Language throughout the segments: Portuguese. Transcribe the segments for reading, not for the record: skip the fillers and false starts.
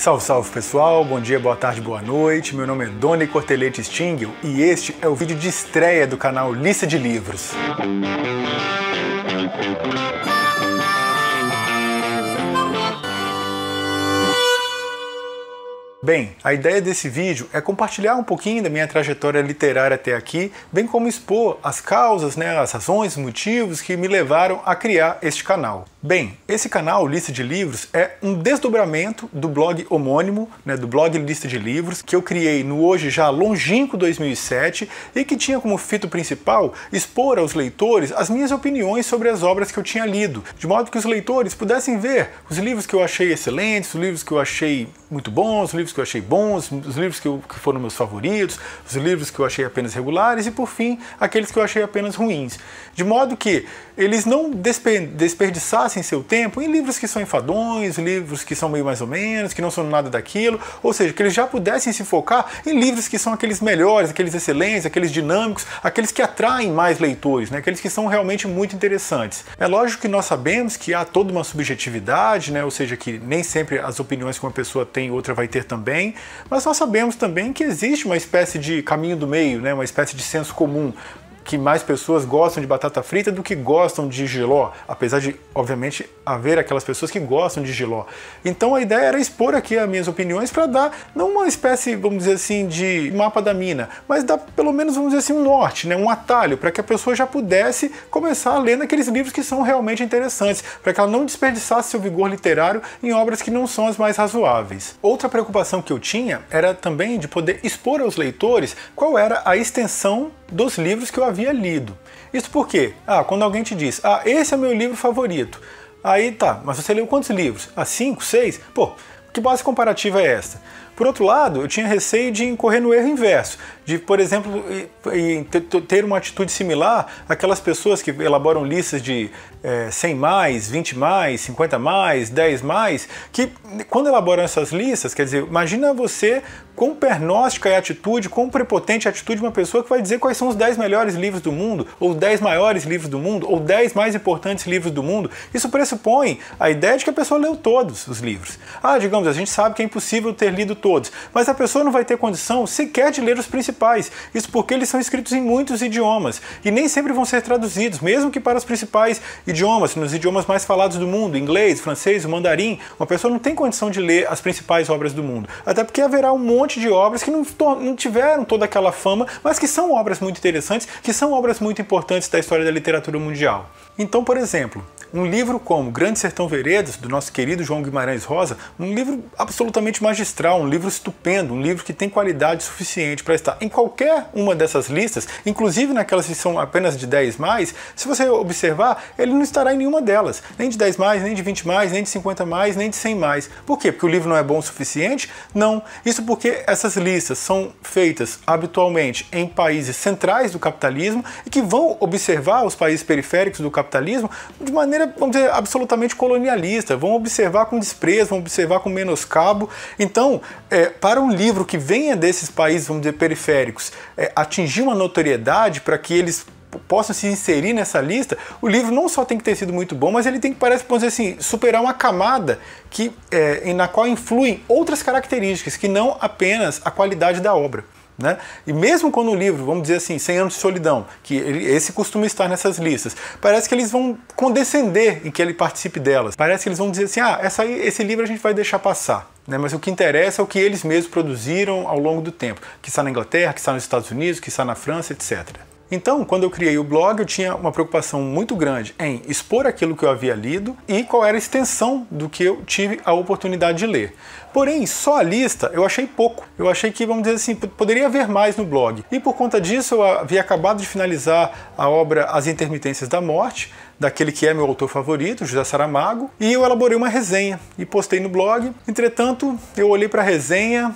Salve, salve pessoal, bom dia, boa tarde, boa noite. Meu nome é Doni Cortelete Stingel e este é o vídeo de estreia do canal Lista de Livros. Bem, a ideia desse vídeo é compartilhar um pouquinho da minha trajetória literária até aqui, bem como expor as causas, as razões, os motivos que me levaram a criar este canal. Bem, esse canal, Lista de Livros, é um desdobramento do blog homônimo, do blog Lista de Livros, que eu criei no hoje já longínquo 2007 e que tinha como fito principal expor aos leitores as minhas opiniões sobre as obras que eu tinha lido, de modo que os leitores pudessem ver os livros que eu achei excelentes, os livros que eu achei muito bons, os livros que eu achei bons, os livros que foram meus favoritos, os livros que eu achei apenas regulares e, por fim, aqueles que eu achei apenas ruins. De modo que eles não desperdiçassem seu tempo em livros que são enfadonhos, livros que são meio mais ou menos, que não são nada daquilo, ou seja, que eles já pudessem se focar em livros que são aqueles melhores, aqueles excelentes, aqueles dinâmicos, aqueles que atraem mais leitores, aqueles que são realmente muito interessantes. É lógico que nós sabemos que há toda uma subjetividade, ou seja, que nem sempre as opiniões que uma pessoa tem, outra vai ter também, mas nós sabemos também que existe uma espécie de caminho do meio, uma espécie de senso comum, que mais pessoas gostam de batata frita do que gostam de jiló, apesar de, obviamente, haver aquelas pessoas que gostam de jiló. Então a ideia era expor aqui as minhas opiniões para dar, não uma espécie, vamos dizer assim, de mapa da mina, mas dar pelo menos, vamos dizer assim, um norte, um atalho, para que a pessoa já pudesse começar a ler naqueles livros que são realmente interessantes, para que ela não desperdiçasse seu vigor literário em obras que não são as mais razoáveis. Outra preocupação que eu tinha era também de poder expor aos leitores qual era a extensão dos livros que eu havia lido. Isso porque, quando alguém te diz, esse é meu livro favorito, aí tá, mas você leu quantos livros? 5, 6? Pô, que base comparativa é essa? Por outro lado, eu tinha receio de incorrer no erro inverso, de, por exemplo, ter uma atitude similar àquelas pessoas que elaboram listas de 100 mais, 20 mais, 50 mais, 10 mais, que quando elaboram essas listas, quer dizer, imagina você quão pernóstica é a atitude, quão prepotente é a atitude de uma pessoa que vai dizer quais são os 10 melhores livros do mundo, ou 10 maiores livros do mundo, ou 10 mais importantes livros do mundo. Isso pressupõe a ideia de que a pessoa leu todos os livros. Digamos, a gente sabe que é impossível ter lido todos, mas a pessoa não vai ter condição sequer de ler os principais. Isso porque eles são escritos em muitos idiomas e nem sempre vão ser traduzidos, mesmo que para os principais idiomas, nos idiomas mais falados do mundo, inglês, francês, o mandarim. Uma pessoa não tem condição de ler as principais obras do mundo, até porque haverá um monte de obras que não tiveram toda aquela fama, mas que são obras muito interessantes, que são obras muito importantes da história da literatura mundial. Então, por exemplo, um livro como Grande Sertão Veredas, do nosso querido João Guimarães Rosa, um livro absolutamente magistral, um livro estupendo, um livro que tem qualidade suficiente para estar em qualquer uma dessas listas, inclusive naquelas que são apenas de 10 mais, se você observar, ele não estará em nenhuma delas, nem de 10 mais, nem de 20 mais, nem de 50 mais, nem de 100 mais. Por quê? Porque o livro não é bom o suficiente? Não. Isso porque essas listas são feitas habitualmente em países centrais do capitalismo e que vão observar os países periféricos do capitalismo de maneira, vamos dizer, absolutamente colonialista, vão observar com desprezo, vão observar com menoscabo. Então, para um livro que venha desses países, vamos dizer, periféricos, atingir uma notoriedade para que eles possam se inserir nessa lista, o livro não só tem que ter sido muito bom, mas ele tem que, vamos dizer assim, superar uma camada na qual influem outras características, que não apenas a qualidade da obra. E mesmo quando o livro, vamos dizer assim, 100 anos de solidão, que esse costuma estar nessas listas, parece que eles vão condescender em que ele participe delas. Parece que eles vão dizer assim, esse livro a gente vai deixar passar. Mas o que interessa é o que eles mesmos produziram ao longo do tempo, que está na Inglaterra, que está nos Estados Unidos, que está na França, etc. Então, quando eu criei o blog, eu tinha uma preocupação muito grande em expor aquilo que eu havia lido e qual era a extensão do que eu tive a oportunidade de ler. Porém, só a lista eu achei pouco. Eu achei que, vamos dizer assim, poderia haver mais no blog. E por conta disso, eu havia acabado de finalizar a obra As Intermitências da Morte, daquele que é meu autor favorito, José Saramago, e eu elaborei uma resenha e postei no blog. Entretanto, eu olhei para a resenha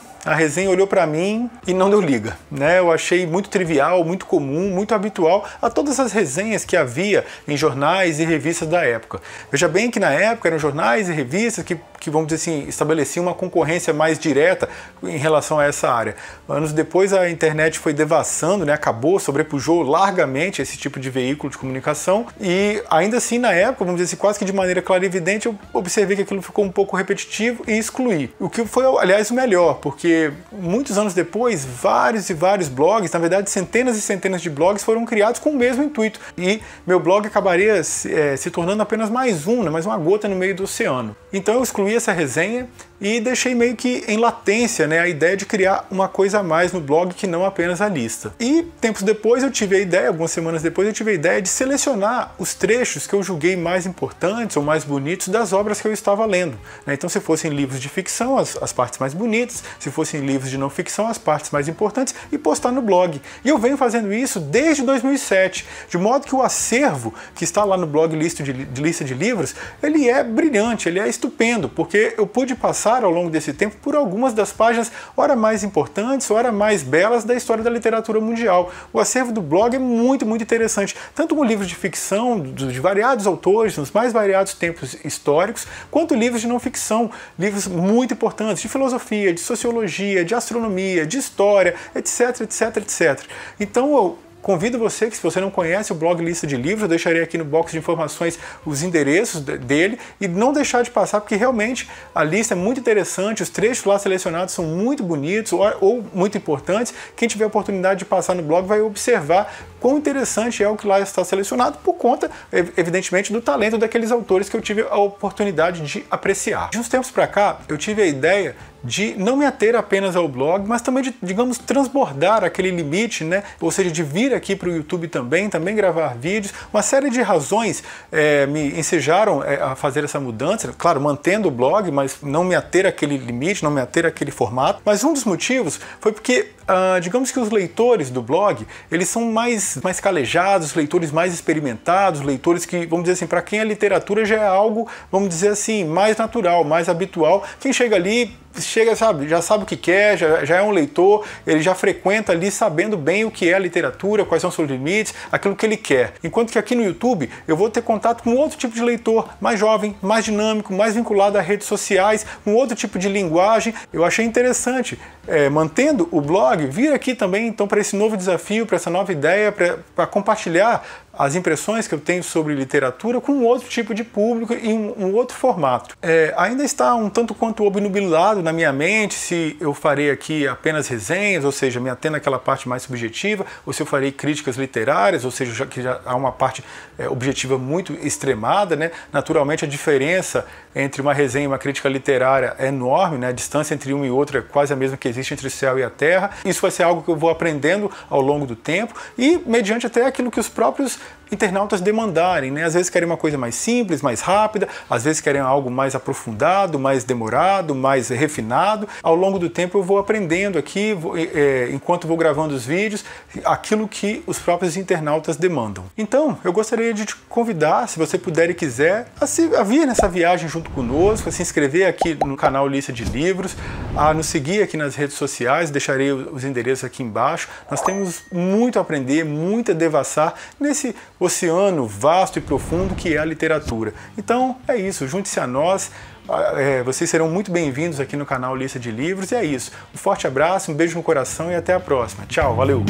olhou para mim e não deu liga. Eu achei muito trivial, muito comum, muito habitual a todas as resenhas que havia em jornais e revistas da época. Veja bem que na época eram jornais e revistas que que, vamos dizer assim, estabelecia uma concorrência mais direta em relação a essa área. Anos depois a internet foi devassando, né, acabou, sobrepujou largamente esse tipo de veículo de comunicação e ainda assim na época, vamos dizer assim, quase que de maneira clarividente, eu observei que aquilo ficou um pouco repetitivo e excluí. O que foi, aliás, o melhor, porque muitos anos depois, vários e vários blogs, na verdade centenas e centenas de blogs foram criados com o mesmo intuito e meu blog acabaria se tornando apenas mais uma gota no meio do oceano. Então eu excluí essa resenha e deixei meio que em latência, né, a ideia de criar uma coisa a mais no blog que não apenas a lista. E tempos depois eu tive a ideia, algumas semanas depois eu tive a ideia de selecionar os trechos que eu julguei mais importantes ou mais bonitos das obras que eu estava lendo, né? Então se fossem livros de ficção, as partes mais bonitas, se fossem livros de não ficção, as partes mais importantes, e postar no blog. E eu venho fazendo isso desde 2007, de modo que o acervo que está lá no blog lista de livros, ele é brilhante, ele é estupendo, porque eu pude passar ao longo desse tempo por algumas das páginas, ora mais importantes, ora mais belas da história da literatura mundial. O acervo do blog é muito, muito interessante, tanto com livros de ficção, de variados autores, nos mais variados tempos históricos, quanto livros de não ficção, livros muito importantes, de filosofia, de sociologia, de astronomia, de história, etc, etc, etc. Então eu convido você, que se você não conhece o blog Lista de Livros, eu deixarei aqui no box de informações os endereços dele e não deixar de passar, porque realmente a lista é muito interessante, os trechos lá selecionados são muito bonitos ou muito importantes. Quem tiver a oportunidade de passar no blog vai observar quão interessante é o que lá está selecionado, por conta, evidentemente, do talento daqueles autores que eu tive a oportunidade de apreciar. De uns tempos para cá, eu tive a ideia de não me ater apenas ao blog, mas também de, digamos, transbordar aquele limite, né? Ou seja, de vir aqui para o YouTube também gravar vídeos. Uma série de razões me ensejaram a fazer essa mudança, claro, mantendo o blog, mas não me ater àquele limite, não me ater àquele formato. Mas um dos motivos foi porque, digamos que os leitores do blog, eles são mais calejados, leitores mais experimentados, leitores que, vamos dizer assim, para quem a literatura já é algo, vamos dizer assim, mais natural, mais habitual. Quem chega ali, já sabe o que quer, já é um leitor, ele já frequenta ali sabendo bem o que é a literatura, quais são os seus limites, aquilo que ele quer. Enquanto que aqui no YouTube eu vou ter contato com outro tipo de leitor, mais jovem, mais dinâmico, mais vinculado a redes sociais, com outro tipo de linguagem. Eu achei interessante, mantendo o blog, vir aqui também então para esse novo desafio, para essa nova ideia, para compartilhar as impressões que eu tenho sobre literatura com outro tipo de público e um outro formato. Ainda está um tanto quanto obnubilado na minha mente se eu farei aqui apenas resenhas, ou seja, me atendo àquela parte mais subjetiva, ou se eu farei críticas literárias, ou seja, que já há uma parte objetiva muito extremada, né? Naturalmente a diferença entre uma resenha e uma crítica literária é enorme, né? A distância entre uma e outra é quase a mesma que existe entre o céu e a terra. Isso vai ser algo que eu vou aprendendo ao longo do tempo e mediante até aquilo que os próprios internautas demandarem, né? Às vezes querem uma coisa mais simples, mais rápida, às vezes querem algo mais aprofundado, mais demorado, mais refinado. Ao longo do tempo eu vou aprendendo aqui, enquanto vou gravando os vídeos, aquilo que os próprios internautas demandam. Então, eu gostaria de te convidar, se você puder e quiser, a vir nessa viagem junto conosco, a se inscrever aqui no canal Lista de Livros, a nos seguir aqui nas redes sociais, deixarei os endereços aqui embaixo. Nós temos muito a aprender, muito a devassar nesse oceano vasto e profundo que é a literatura. Então é isso, junte-se a nós, vocês serão muito bem-vindos aqui no canal Lista de Livros e é isso. Um forte abraço, um beijo no coração e até a próxima. Tchau, valeu!